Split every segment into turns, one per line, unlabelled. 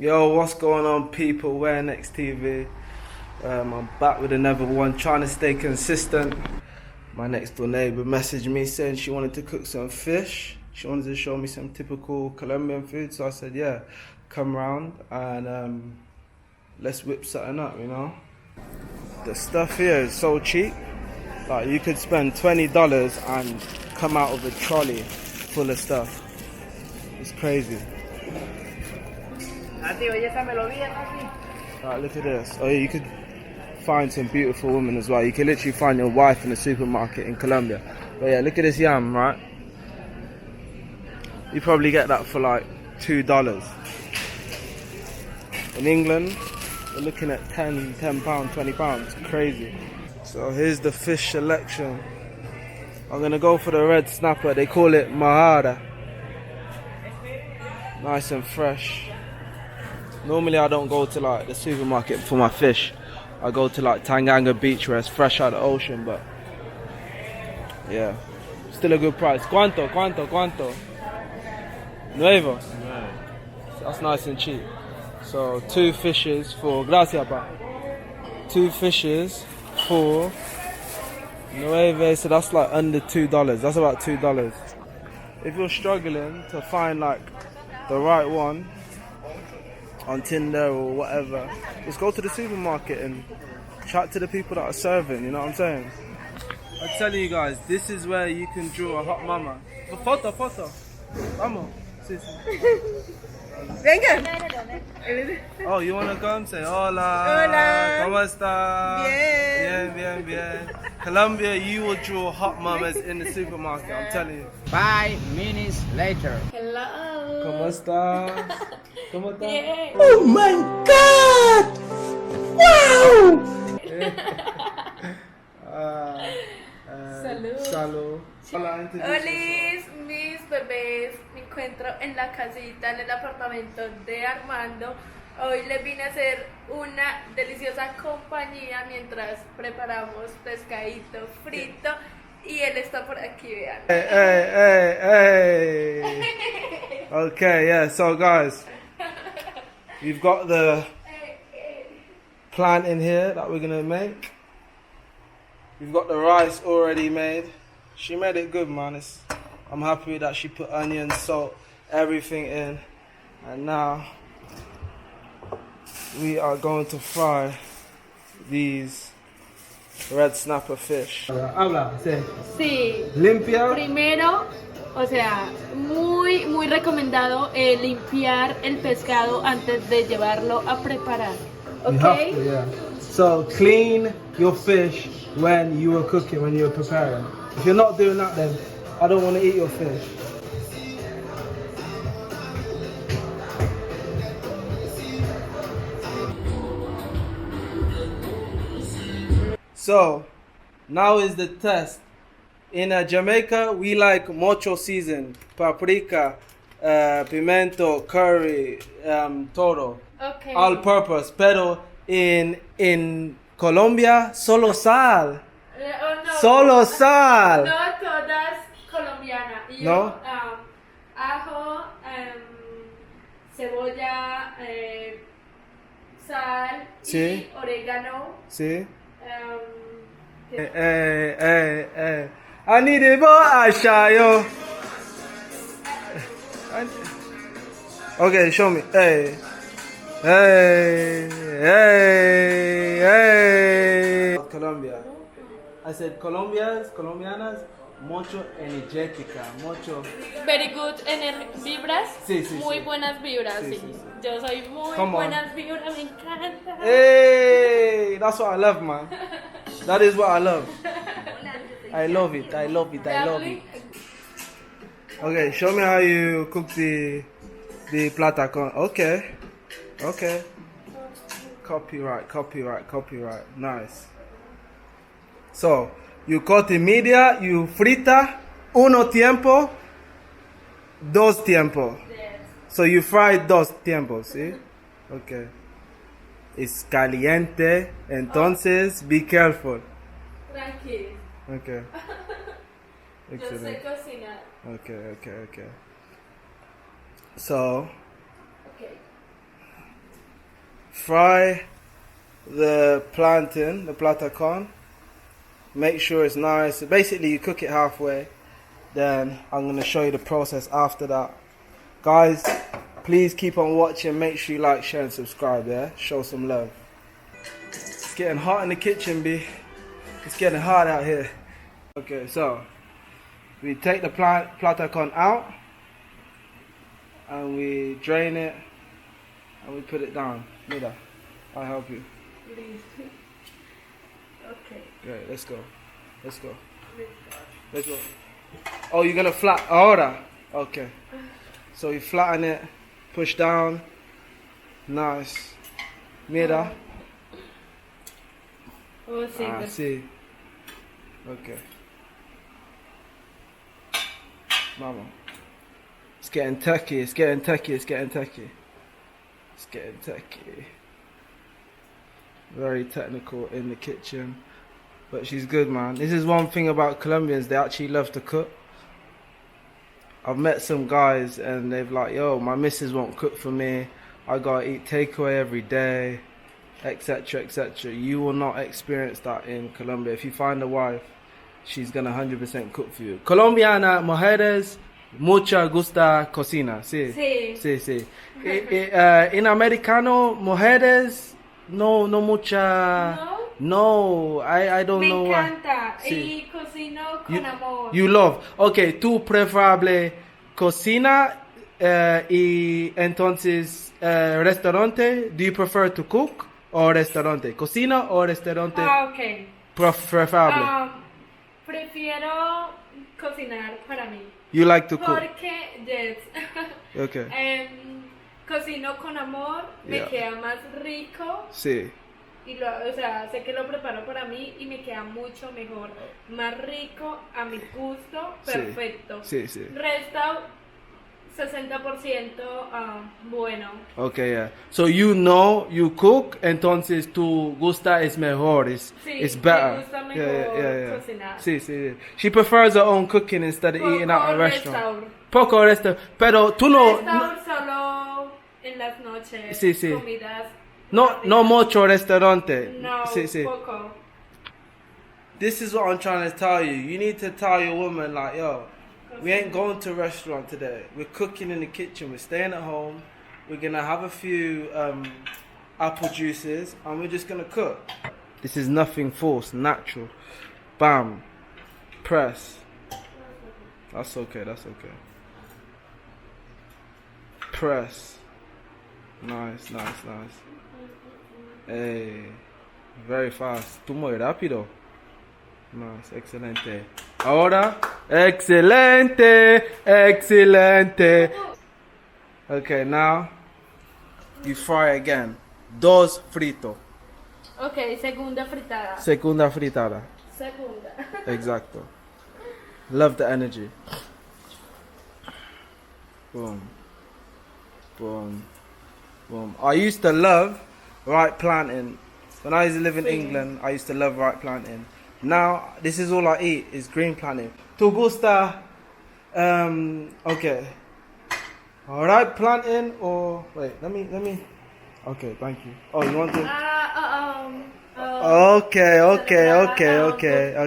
Yo, what's going on, people? WhereNextTV. I'm back with another one, trying to stay consistent. My next door neighbor messaged me saying she wanted to cook some fish. She wanted to show me some typical Colombian food, so I said, yeah, come round and let's whip something up, you know? The stuff here is so cheap. Like, you could spend $20 and come out with a trolley full of stuff. It's crazy. Right, look at this. Oh, yeah, you could find some beautiful women as well. You can literally find your wife in the supermarket in Colombia. But yeah, look at this yam, right? You probably get that for like $2. In England, we're looking at £10, £20. Crazy. So here's the fish selection. I'm gonna go for the red snapper. They call it mahara. Nice and fresh. Normally I don't go to like the supermarket for my fish. I go to like Tanganga Beach where it's fresh out of the ocean, but yeah, still a good price. ¿Cuánto? Nuevo? So that's nice and cheap. So 2 fishes for, gracias pa. 2 fishes for nueve, so that's like under $2. That's about $2. If you're struggling to find like the right one on Tinder or whatever, just go to the supermarket and chat to the people that are serving, you know what I'm saying? I tell you guys, this is where you can draw a hot mama. Foto. Vamos. Sí.
Venga.
Oh, you wanna go and say hola?
Hola.
¿Cómo está?
Bien.
Bien. Colombia, you will draw hot mamas in the supermarket, I'm telling you.
5 minutes later.
Hello.
¿Cómo está? ¿Cómo está?
Bien.
Oh my God! Wow! Salud. Hola,
Hola, mis bebés. Me encuentro en la casita, en el apartamento de Armando. Hoy les vine a hacer una deliciosa compañía mientras preparamos pescadito frito. Y él está por aquí, vean.
Hey. Okay, yeah, so guys, you've got the plant in here that we're gonna make. We've got the rice already made. She made it good, man. I'm happy that she put onions, salt, everything in. And now we are going to fry these red snapper fish. Habla,
Sí.
limpia.
Primero, o sea, muy recomendado limpiar el pescado antes de llevarlo a preparar.
You have to, yeah. So clean your fish when you were cooking, when you were preparing. If you're not doing that, then I don't want to eat your fish. So now is the test. In Jamaica, we like mucho season, paprika, pimento, curry, todo,
Okay.
all purpose. Pero in Colombia, solo sal.
No.
Solo sal.
No todas colombianas. Yo,
¿No?
Ajo, cebolla, sal
Sí.
y orégano.
See? Hey. I need a boy, Ashayo. Okay, show me. Hey. Colombia. I said colombianas, mucho energética, mucho.
Very good vibras.
Sí.
Muy buenas vibras, sí.
Sí.
Yo soy muy
Come on.
buenas vibras, me encanta.
Hey, that's what I love, man. That is what I love. I love it. Okay, show me how you cook the plata con. Okay. Copyright. Nice. So, you cut in media, you frita, 1 tiempo, 2 tiempo.
Yes.
So you fry 2 tiempos, ¿sí? Okay. It's caliente, entonces be careful.
Tranquilo.
Okay.
Yo sé
Excellent.
cocinar.
Okay. So,
Okay.
fry the plantain, the platacon. Make sure it's nice. So basically, you cook it halfway. Then I'm gonna show you the process after that. Guys, please keep on watching. Make sure you like, share, and subscribe. Yeah, show some love. It's getting hot in the kitchen, B. It's getting hot out here. Okay, so we take the platacon out and we drain it and we put it down. Mira, I'll help you.
Please. Okay.
Okay, let's go. Let's go. Let's go. Oh, you're gonna flat. Ahora. Okay. So you flatten it, push down. Nice. Mira.
Oh, sí.
Ah, sí. Okay. Mama. It's getting techy. It's getting techy. It's getting techy. It's getting techy. Very technical in the kitchen. But she's good, man. This is one thing about Colombians. They actually love to cook. I've met some guys and they've like, yo, my missus won't cook for me. I gotta eat takeaway every day, etc., etc. You will not experience that in Colombia. If you find a wife, she's gonna 100% cook for you. Colombiana, mujeres, mucha gusta cocina. Sí.
Sí.
Sí, sí. En americano, mujeres, no mucha.
¿No?
No, I don't
Me
know why.
encanta.
Sí.
Y cocino con amor.
You love. Okay, tú preferable cocina y entonces restaurante. Do you prefer to cook or restaurante? Cocina o restaurante
Ok.
preferable?
Prefiero cocinar para mí.
You like to cook?
Porque, yes.
Okay.
Cocino con amor, me
Yeah.
queda más rico.
Sí.
Y o sea, sé que lo preparo para mí y me queda mucho mejor, más rico, a mi gusto, perfecto.
Sí, sí.
Resta 60% bueno.
Okay, yeah. So you know you cook, entonces tu gusta es mejor, it's better.
Me gusta mejor cocinar.
Sí, sí. She prefers her own cooking instead of eating out at a restaurant. Poco restaurant. Pero tú no.
Restaurant solo en las noches.
Sí, sí.
Comidas.
No mucho restaurante.
No,
Sí, sí.
poco.
This is what I'm trying to tell you. You need to tell your woman like, yo, we ain't going to a restaurant today. We're cooking in the kitchen. We're staying at home. We're gonna have a few apple juices and we're just gonna cook. This is nothing forced, natural. Bam. Press. That's okay, that's okay. Press. Nice, nice, nice. Hey, very fast. Tú muy rápido. Nice, excelente. Ahora, excelente, excelente. Okay, now you fry again. Dos frito.
Ok, segunda fritada.
Segunda fritada.
Segunda.
Exacto. Love the energy. Boom. Boom. Boom. I used to love right planting. When I used to live in England, I used to love right planting. Now, this is all I eat, is green planting. Tu gusta, okay. Right planting or, wait, let me, okay, thank you. Oh, you want to? Okay.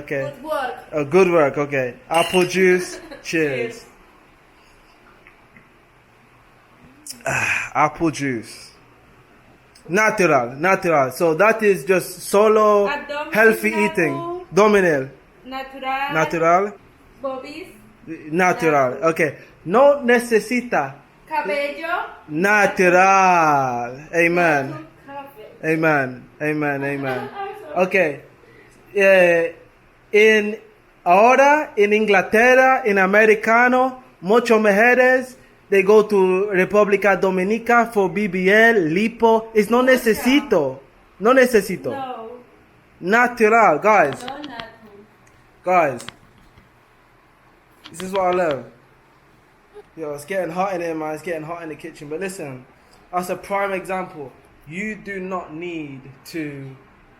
Good work.
Good work, okay. Apple juice, cheers. Apple juice. Natural. So that is just solo healthy eating. Dominel. Natural.
Bobis.
Natural. Okay. No necesita.
Cabello.
Natural. Amen. Amen. Okay. Ahora en Inglaterra, en americano, muchos mujeres they go to República Dominica for BBL, lipo. It's no necesito. No. Natural, guys.
No, natural.
Guys, this is what I love. Yo, it's getting hot in here, man. It's getting hot in the kitchen. But listen, that's a prime example. You do not need to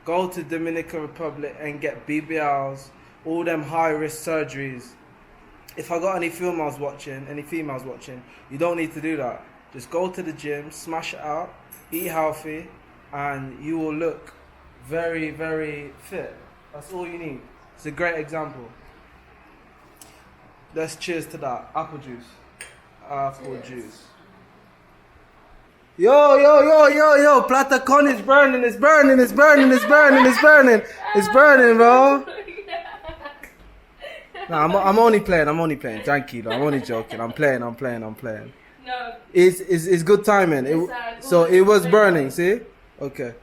go to Dominican Republic and get BBLs, all them high-risk surgeries. If I got any females watching, you don't need to do that. Just go to the gym, smash it out, eat healthy, and you will look very, very fit. That's all you need. It's a great example. Let's cheers to that. Apple juice. Apple juice. Yo, Platacon is burning, it's burning, it's burning, it's burning, it's burning, it's burning, bro. Nah, I'm only playing, tranquilo, I'm only joking, I'm playing.
No.
It's good timing. So it was burning, see? Okay,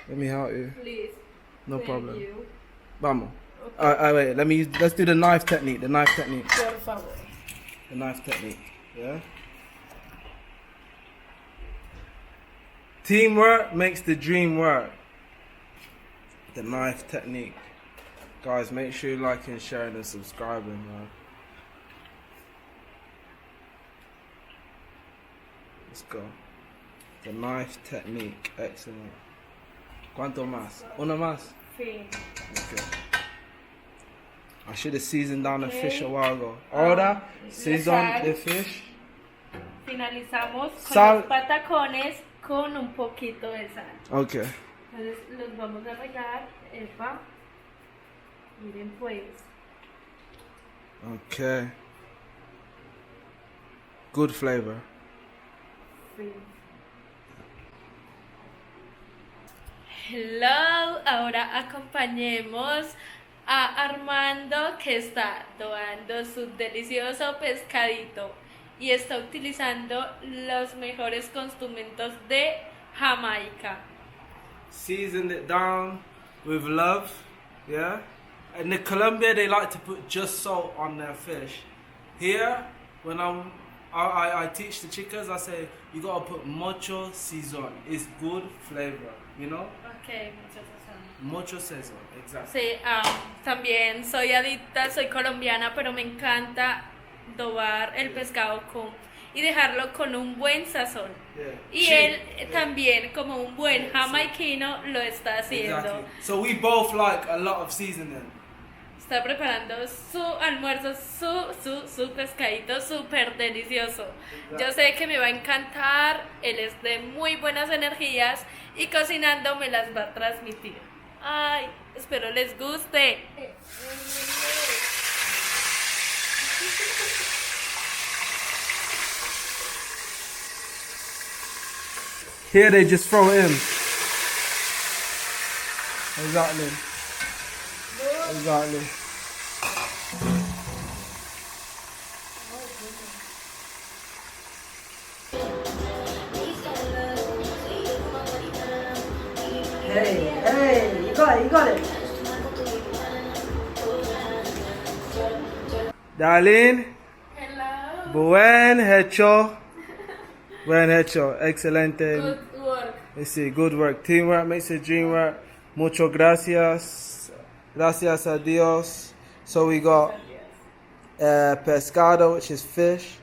let me help you.
Please.
No
Thank
problem.
you.
Vamos. Wait, let's do the knife technique,
Por favor.
the knife technique, yeah? Teamwork makes the dream work. The knife technique. Guys, make sure you like and sharing and subscribing, man. Let's go. The knife technique. Excellent. ¿Cuánto más? Una más?
Fin.
Okay. I should have seasoned down the fish a while ago. Ahora, season the fish.
Finalizamos con
Sal.
los patacones con un poquito de sal.
Okay.
Entonces los vamos a regar. Epa. Miren pues.
Okay. Good flavor.
Fin. Hello, ahora acompañemos a Armando que está tomando su delicioso pescadito y está utilizando los mejores condimentos de Jamaica.
Seasoned it down with love, yeah? In the Colombia, they like to put just salt on their fish. Here, when I teach the chicas, I say, you gotta put mucho sazon. It's good flavor, you know?
Ok, muchas gracias.
Mucho sazon, exactly.
Sí, también soy adicta, soy colombiana, pero me encanta dobar el pescado y dejarlo con un buen sazón.
Yeah.
Y él también, como un buen jamaiquino, lo está haciendo.
Exactly. So we both like a lot of seasoning.
Está preparando su almuerzo, su pescadito súper delicioso. Yo sé que me va a encantar, él es de muy buenas energías y cocinando me las va a transmitir. Ay, espero les guste.
Here they just throw it in. Exactly. Exactly.
Hey, you got it.
Darlene,
Hello.
buen hecho, excelente.
Good work.
Let's see, good work. Teamwork makes the dream work. Mucho gracias. Gracias a Dios. So we got pescado, which is fish.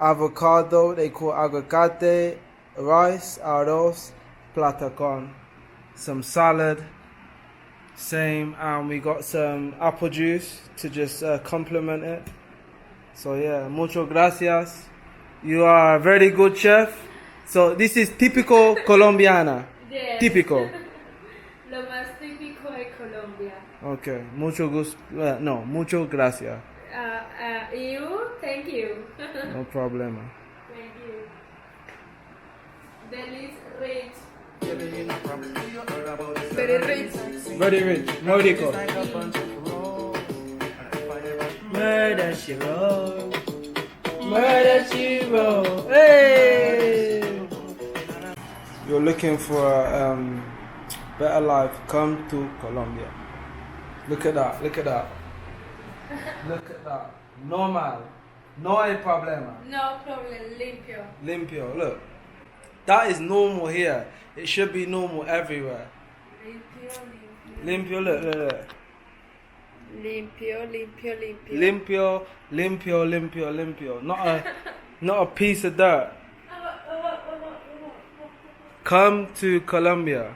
Avocado, they call aguacate. Rice, arroz, platacon. Some salad. Same, and we got some apple juice to just complement it. So yeah, mucho gracias. You are a very good chef. So this is typical Colombiana.
Yes.
Typical.
Lo más típico de Colombia.
Okay, mucho gusto. No, mucho gracias.
Thank you.
No problema.
Thank you. Delis rich. Very rich.
Very rich, muy rico. Murder she wrote. Murder she wrote. Hey! You're looking for a better life, come to Colombia. Look at that, look at that. Look at that. Normal. No hay problema.
No problem, limpio.
Limpio, look. That is normal here. It should be normal everywhere.
Limpio, limpio.
Limpio, look.
Limpio, limpio, limpio.
Limpio. Not a piece of dirt. Come to Colombia.